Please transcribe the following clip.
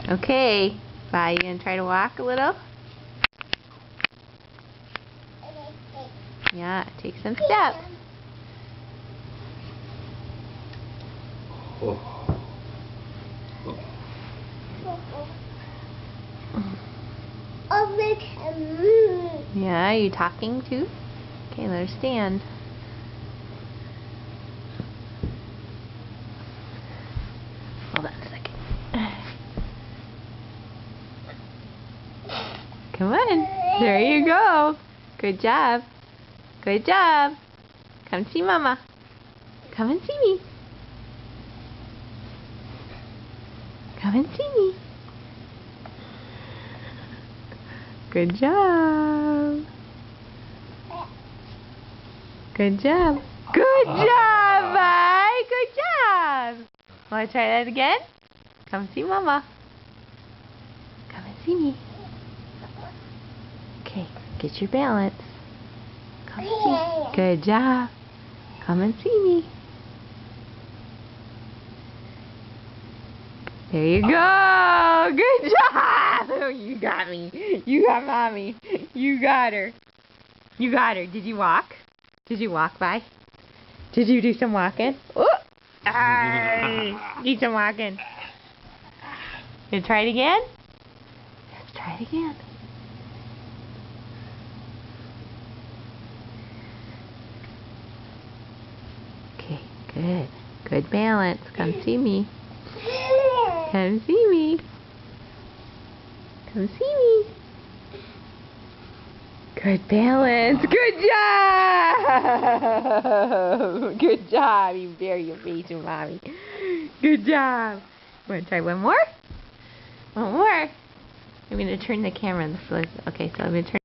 Okay. Bye. You gonna try to walk a little? Yeah, take some steps. Yeah, you talking too? Okay, let her stand. Hold on a second. Come on. There you go. Good job. Good job. Come see Mama. Come and see me. Come and see me. Good job. Good job. Good job, bye. Good job. Want to try that again? Come see Mama. Come and see me. Okay, get your balance. Come see. Good job. Come and see me. There you go. Good job. You got me. You got Mommy. You got her. You got her. Did you walk? Did you walk by? Did you do some walking? Oh! Do some walking. You try it again? Let's try it again. Okay, good. Good balance. Come see me. Come see me. Come see me. Good balance. Good job. Good job. You bury your face in Mommy. Good job. Want to try one more? One more. I'm going to turn the camera on the flip. Okay, so I'm going to turn